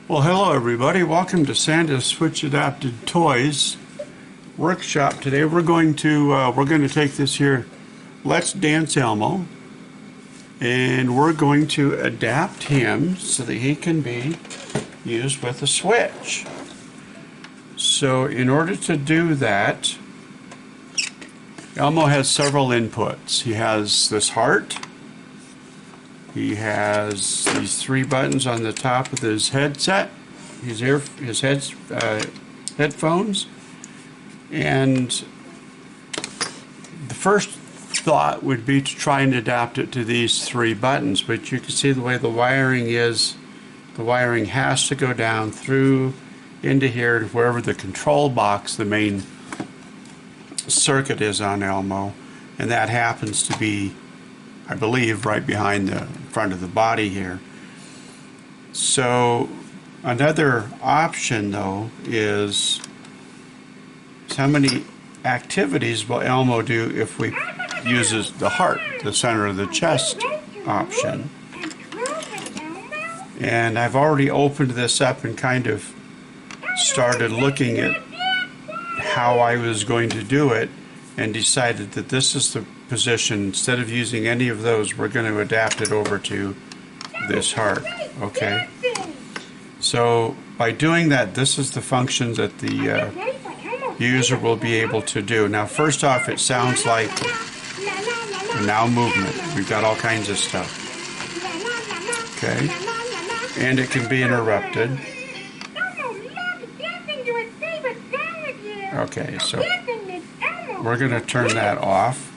Well, hello everybody. Welcome to Santa's Switch Adapted Toys workshop. Today we're going to take this here Let's Dance Elmo, and we're going to adapt him so that he can be used with a switch. So in order to do that, Elmo has several inputs. He has this heart. He has these three buttons on the top of his headset, his headphones, and the first thought would be to try and adapt it to these three buttons, but you can see the way the wiring is. The wiring has to go down through into here to wherever the control box, the main circuit is on Elmo, and that happens to be, I believe, right behind the front of the body here. So another option though is how many activities will Elmo do if we uses the heart, the center of the chest option. And I've already opened this up and kind of started looking at how I was going to do it, and decided that this is the position. Instead of using any of those, we're going to adapt it over to this heart. Okay, so by doing that, this is the functions that the user will be able to do. Now first off, it sounds like now movement. We've got all kinds of stuff. Okay, and it can be interrupted. Okay, so we're going to turn that off.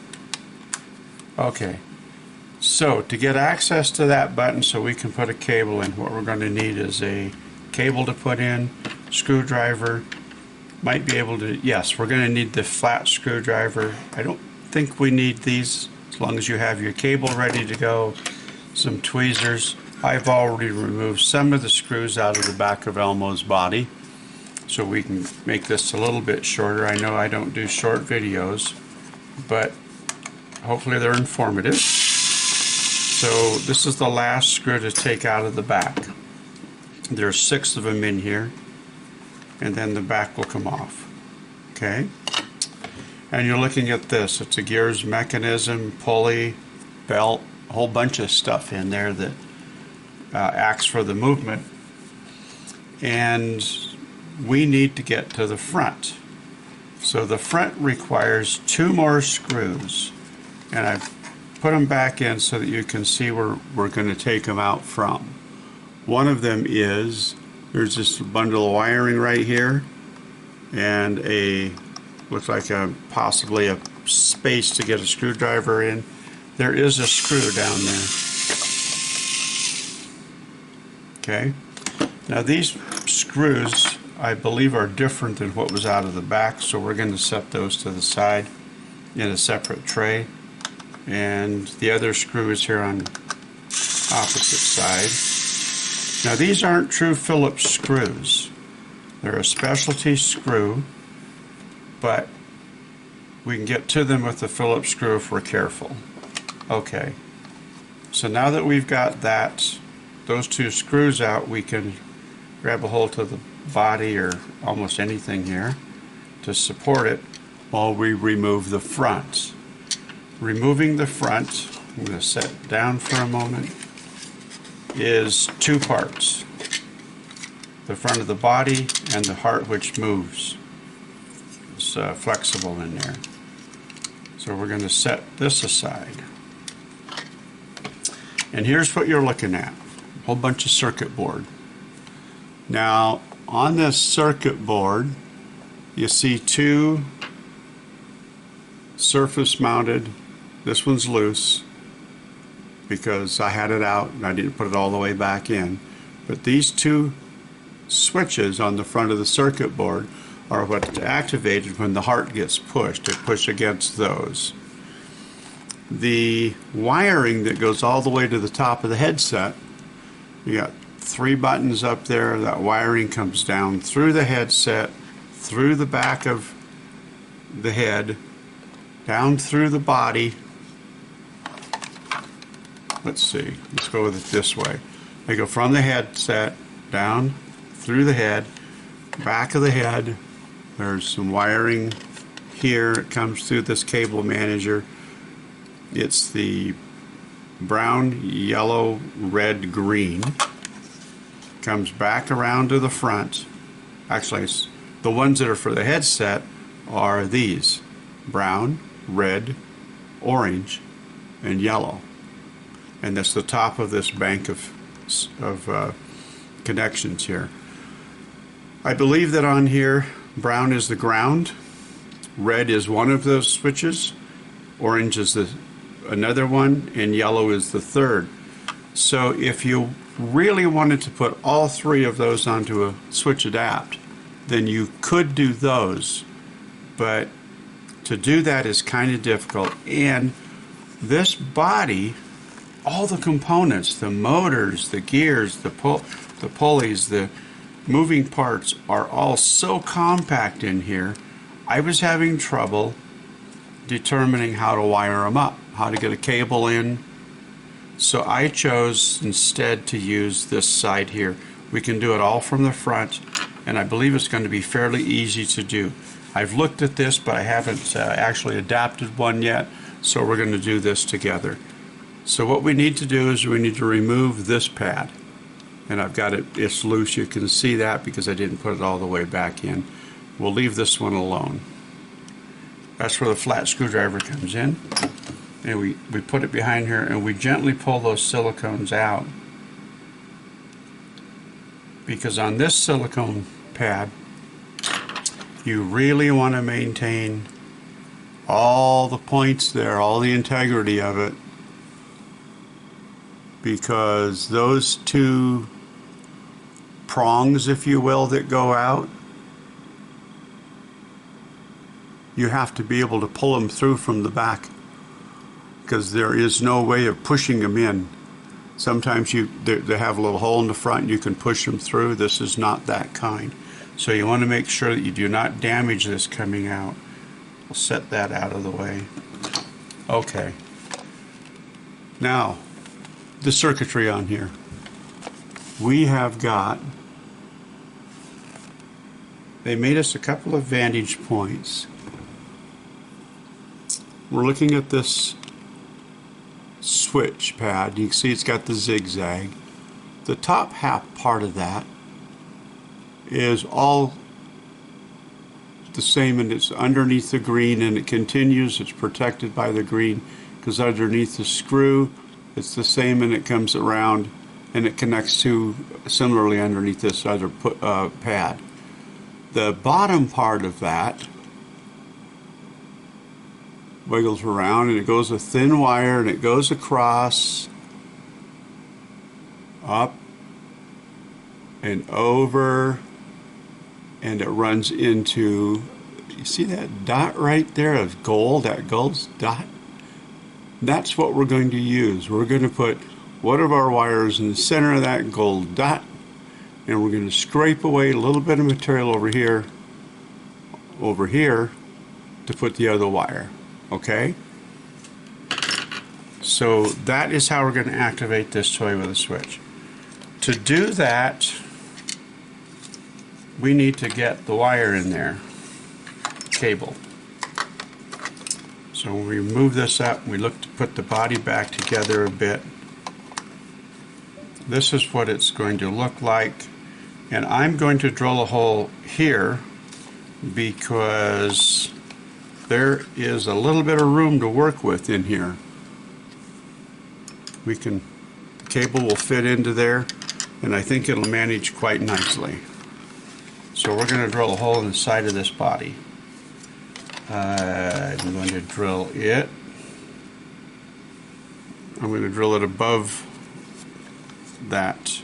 Okay, so to get access to that button so we can put a cable in, what we're going to need is a cable to put in, screwdriver. Might be able to, yes, we're going to need the flat screwdriver. I don't think we need these, as long as you have your cable ready to go. Some tweezers. I've already removed some of the screws out of the back of Elmo's body, so we can make this a little bit shorter. I know I don't do short videos, but hopefully they're informative. So this is the last screw to take out of the back. There's 6 of them in here, and then the back will come off. Okay? And you're looking at this. It's a gears mechanism, pulley, belt, a whole bunch of stuff in there that acts for the movement. And we need to get to the front. So the front requires 2 more screws, and I've put them back in so that you can see where we're going to take them out from. One of them is, there's this bundle of wiring right here, and looks like possibly a space to get a screwdriver in. There is a screw down there. Okay, now these screws I believe are different than what was out of the back, so we're going to set those to the side in a separate tray, and the other screw is here on opposite side. Now these aren't true Phillips screws. They're a specialty screw, but we can get to them with the Phillips screw if we're careful. Okay, so now that we've got those 2 screws out, we can grab a hold of the body or almost anything here to support it while we remove the front. Removing the front, I'm going to set down for a moment, is 2 parts. The front of the body and the heart, which moves. It's flexible in there. So we're going to set this aside. And here's what you're looking at. A whole bunch of circuit board. Now on this circuit board you see 2 surface mounted. This one's loose because I had it out and I didn't put it all the way back in, but these 2 switches on the front of the circuit board are what's activated when the heart gets pushed. They push against those. The wiring that goes all the way to the top of the headset, you got 3 buttons up there. That wiring comes down through the headset, through the back of the head, down through the body. Let's see, let's go with it this way. They go from the headset down through the head, back of the head. There's some wiring here. It comes through this cable manager. It's the brown, yellow, red, green. Comes back around to the front. Actually, the ones that are for the headset are these: brown, red, orange, and yellow. And that's the top of this bank of connections here. I believe that on here, brown is the ground, red is one of those switches, orange is another one, and yellow is the third. So if you really wanted to put all three of those onto a switch adapt, then you could do those, but to do that is kind of difficult. And this body, all the components, the motors, the gears, the pulleys, the moving parts are all so compact in here. I was having trouble determining how to wire them up, how to get a cable in. So I chose instead to use this side here. We can do it all from the front, and I believe it's going to be fairly easy to do. I've looked at this, but I haven't actually adapted one yet, so we're going to do this together. So what we need to do is we need to remove this pad. And I've got it's loose. You can see that because I didn't put it all the way back in. We'll leave this one alone. That's where the flat screwdriver comes in. And we put it behind here, and we gently pull those silicones out. Because on this silicone pad, you really want to maintain all the points there, all the integrity of it, because those two prongs, if you will, that go out, you have to be able to pull them through from the back, because there is no way of pushing them in. Sometimes they have a little hole in the front and you can push them through. This is not that kind. So you want to make sure that you do not damage this coming out. We'll set that out of the way. Okay. Now, the circuitry on here. We have got, they made us a couple of vantage points. We're looking at this switch pad. You can see it's got the zigzag. The top half part of that is all the same, and it's underneath the green, and it continues. It's protected by the green because underneath the screw it's the same, and it comes around and it connects to similarly underneath this other pad. The bottom part of that wiggles around, and it goes a thin wire, and it goes across, up and over, and it runs into, you see that dot right there of gold, that gold dot? That's what we're going to use. We're going to put one of our wires in the center of that gold dot, and we're going to scrape away a little bit of material over here to put the other wire. Okay? So that is how we're going to activate this toy with a switch. To do that, we need to get the wire in there, cable. So when we move this up, we look to put the body back together a bit. This is what it's going to look like. And I'm going to drill a hole here because there is a little bit of room to work with in here. The cable will fit into there, and I think it'll manage quite nicely. So we're going to drill a hole in the side of this body. I'm going to drill it. I'm going to drill it above that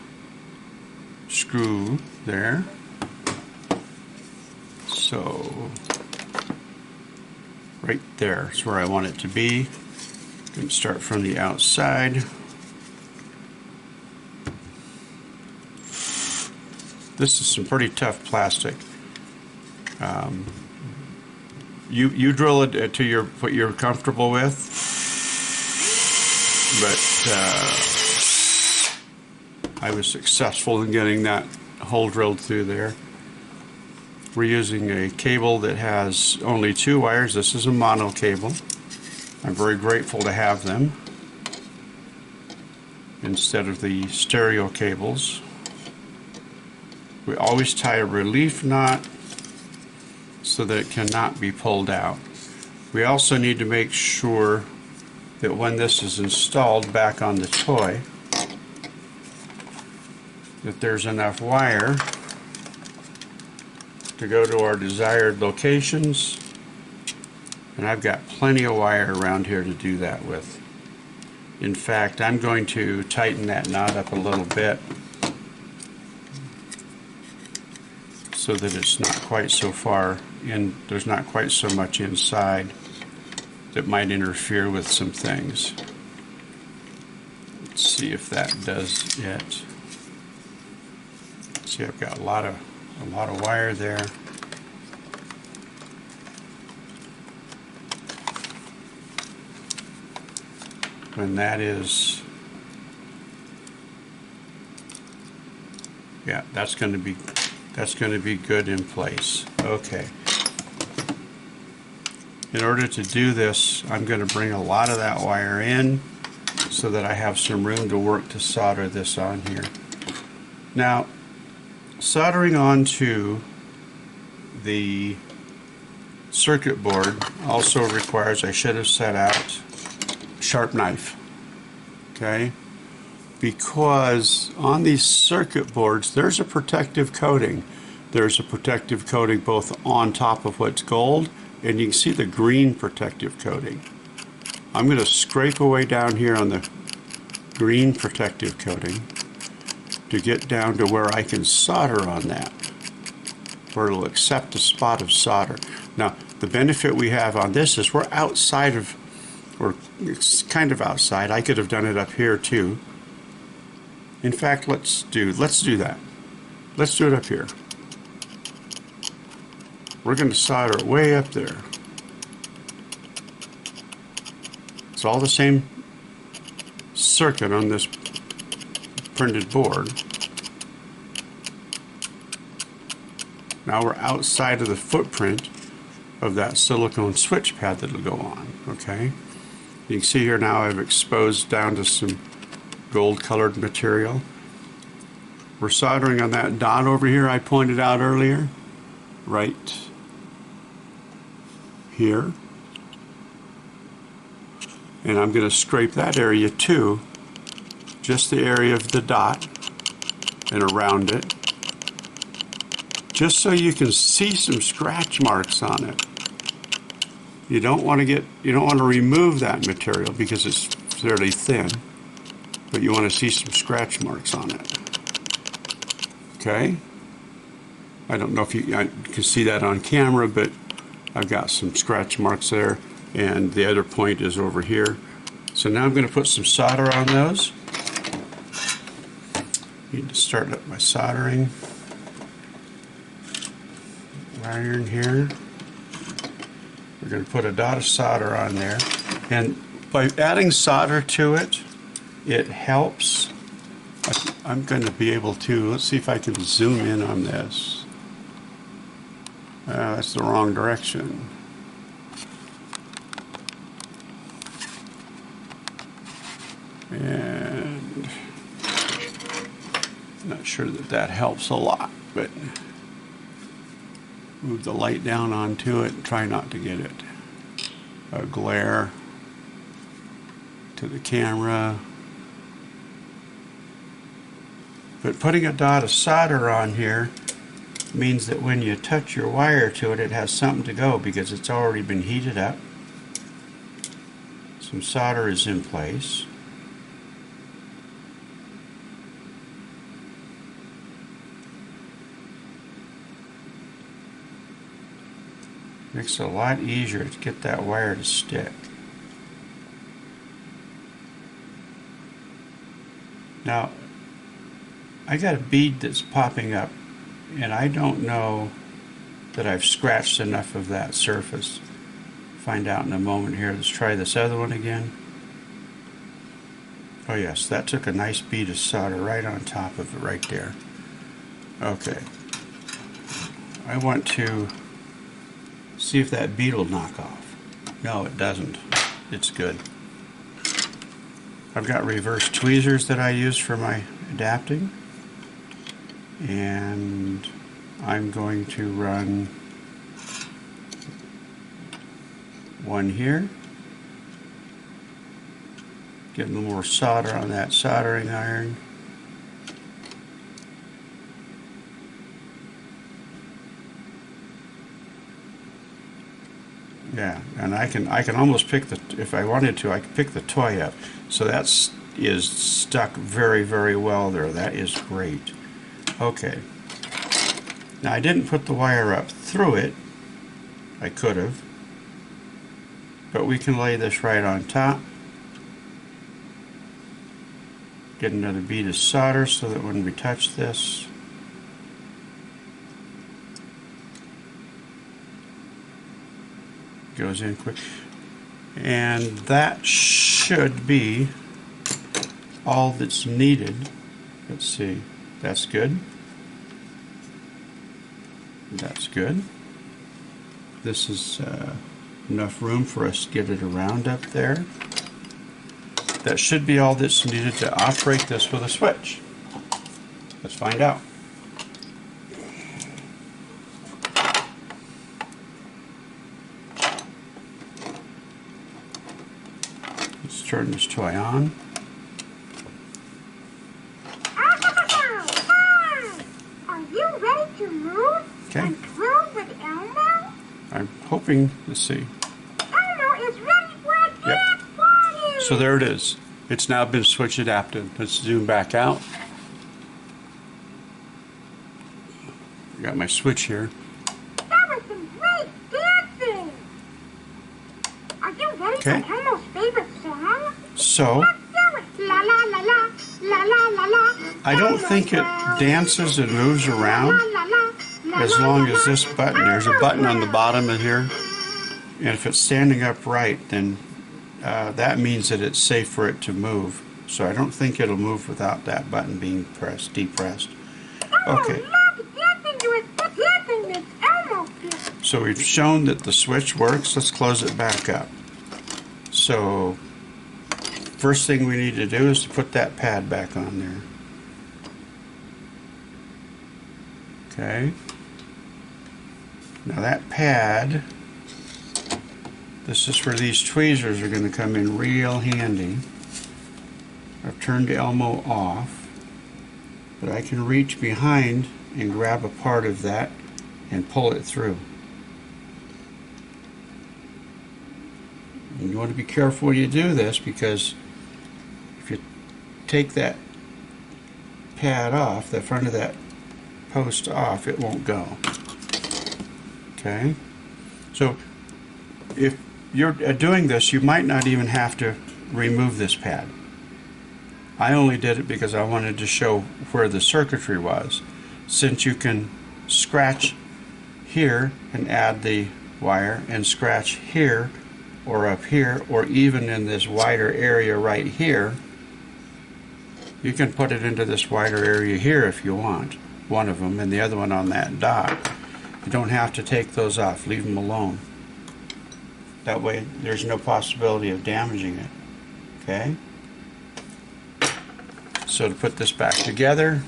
screw there. So right there is where I want it to be. Going to start from the outside. This is some pretty tough plastic. You drill it to what you're comfortable with, but I was successful in getting that hole drilled through there. We're using a cable that has only 2 wires. This is a mono cable. I'm very grateful to have them instead of the stereo cables. We always tie a relief knot so that it cannot be pulled out. We also need to make sure that when this is installed back on the toy, that there's enough wire to go to our desired locations, and I've got plenty of wire around here to do that with. In fact, I'm going to tighten that knot up a little bit so that it's not quite so far in, there's not quite so much inside that might interfere with some things. Let's see if that does it. See, I've got a lot of wire there. And that is, yeah, that's going to be good in place. Okay. In order to do this, I'm going to bring a lot of that wire in so that I have some room to work to solder this on here. Now, soldering onto the circuit board also requires, I should have set out, sharp knife. Okay? Because on these circuit boards, there's a protective coating. There's a protective coating both on top of what's gold, and you can see the green protective coating. I'm going to scrape away down here on the green protective coating to get down to where I can solder on that, where it'll accept a spot of solder. Now, the benefit we have on this is we're outside of, or it's kind of outside. I could have done it up here too. In fact, let's do that. Let's do it up here. We're going to solder it way up there. It's all the same circuit on this printed board. Now we're outside of the footprint of that silicone switch pad that'll go on. Okay, you can see here now I've exposed down to some gold colored material. We're soldering on that dot over here I pointed out earlier, right here, and I'm going to scrape that area too, just the area of the dot and around it, just so you can see some scratch marks on it. You don't want to remove that material because it's fairly thin, but you want to see some scratch marks on it. Okay? I don't know if you can see that on camera, but I've got some scratch marks there, and the other point is over here. So now I'm going to put some solder on those. Need to start up my soldering iron here. We're going to put a dot of solder on there, and by adding solder to it, it helps. I'm going to be able to, let's see if I can zoom in on this. That's the wrong direction. And I'm not sure that helps a lot, but move the light down onto it and try not to get it a glare to the camera. But putting a dot of solder on here means that when you touch your wire to it, it has something to go because it's already been heated up. Some solder is in place. Makes it a lot easier to get that wire to stick. Now, I got a bead that's popping up, and I don't know that I've scratched enough of that surface. Find out in a moment here. Let's try this other one again. Oh yes, that took a nice bead of solder right on top of it right there. Okay. I want to see if that bead will knock off. No, it doesn't. It's good. I've got reverse tweezers that I use for my adapting, and I'm going to run one here. Get a little more solder on that soldering iron. Yeah, and I can almost pick the, if I wanted to, I could pick the toy up. So that's is stuck very, very well there. That is great. Okay. Now I didn't put the wire up through it. I could have. But we can lay this right on top. Get another bead of solder so that when we touch this, it goes in quick. And that should be all that's needed. Let's see. That's good. That's good. This is enough room for us to get it around up there. That should be all that's needed to operate this with a switch. Let's find out. Let's turn this toy on. Are you ready to move? Okay. And prove with Elmo? I'm hoping, let's see. Elmo is ready for a Yep. dance party! So there it is. It's now been switch adapted. Let's zoom back out. I got my switch here. That was some great dancing! Are you ready Okay. for Elmo's favorite song? So Let's do it! La la la la, la la la la. I don't think it dances and moves around as long as this button. There's a button on the bottom of here, and if it's standing upright, then that means that it's safe for it to move. So I don't think it'll move without that button being depressed. Okay. So we've shown that the switch works. Let's close it back up. So first thing we need to do is to put that pad back on there. Okay. Now that pad, this is where these tweezers are going to come in real handy. I've turned Elmo off, but I can reach behind and grab a part of that and pull it through. And you want to be careful when you do this, because if you take that pad off, the front of that post off, it won't go. Okay? So if you're doing this, you might not even have to remove this pad. I only did it because I wanted to show where the circuitry was. Since you can scratch here and add the wire, and scratch here or up here, or even in this wider area right here, you can put it into this wider area here if you want, one of them, and the other one on that dot. You don't have to take those off, leave them alone. That way there's no possibility of damaging it. Okay? So to put this back together,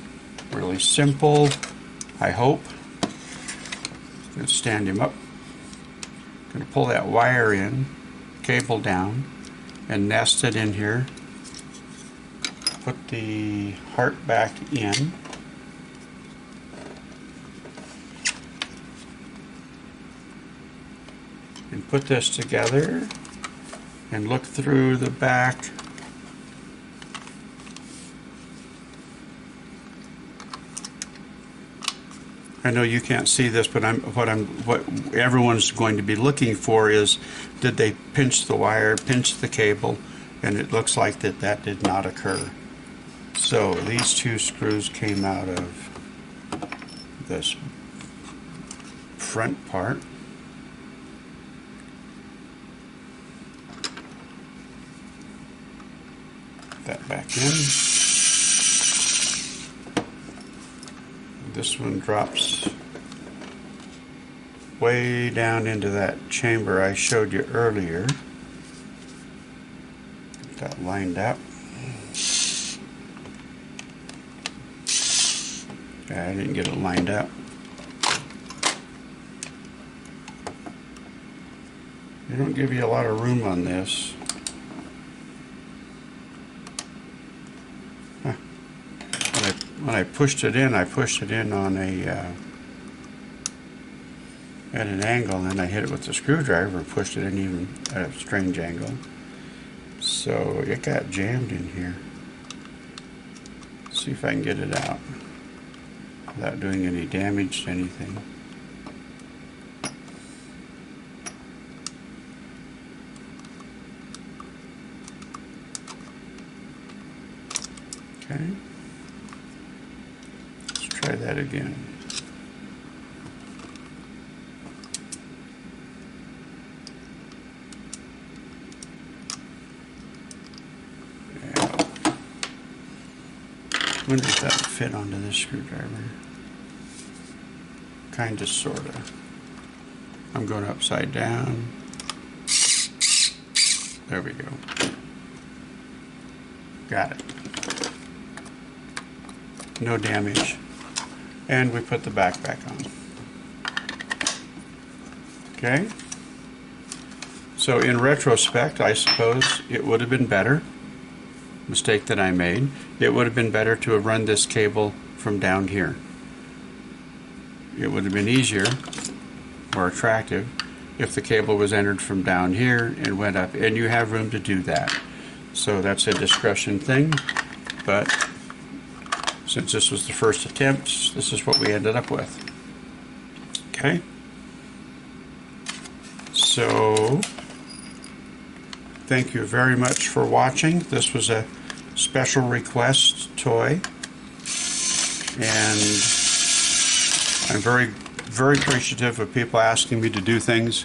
really simple, I hope. Let's stand him up. Going to pull that wire in, cable down, and nest it in here. Put the heart back in. And put this together and look through the back. I know you can't see this, but what everyone's going to be looking for is, did they pinch the wire, pinch the cable, and it looks like that did not occur. So these two screws came out of this front part. That back in. this one drops way down into that chamber I showed you earlier. Get that lined up. Yeah, I didn't get it lined up. They don't give you a lot of room on this. Huh. When I pushed it in on a at an angle, and then I hit it with the screwdriver and pushed it in even at a strange angle. So it got jammed in here. Let's see if I can get it out without doing any damage to anything. Okay. Let's try that again. I wonder if that would fit onto this screwdriver. Kinda, sorta. I'm going upside down. There we go. Got it. No damage. And we put the back on. Okay. So in retrospect, I suppose it would have been better. Mistake that I made. It would have been better to have run this cable from down here. It would have been easier, more attractive, if the cable was entered from down here and went up, and you have room to do that. So that's a discretion thing, but since this was the first attempt, this is what we ended up with. Okay? So, thank you very much for watching. This was a special request toy, and I'm very, very appreciative of people asking me to do things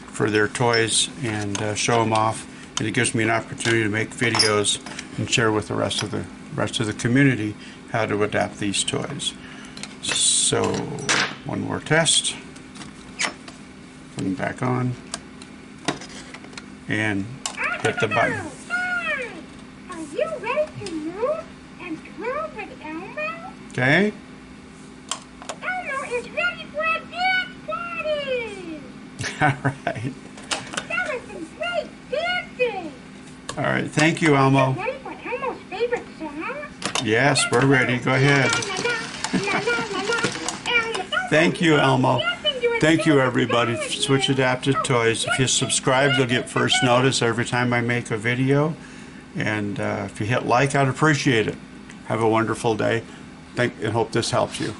for their toys and show them off, and it gives me an opportunity to make videos and share with the rest of the community how to adapt these toys. So, one more test. Put them back on, and hit the button. Are you ready to move and twirl with Elmo? Okay. Elmo is ready for a dance party! All right. That was some great dancing! All right. Thank you, Elmo. Ready for Elmo's favorite song? Yes, we're ready. Go ahead. Thank you, Elmo. Thank you, everybody, for Switch Adapted Toys. If you subscribe, you'll get first notice every time I make a video. And if you hit like, I'd appreciate it. Have a wonderful day. And hope this helps you.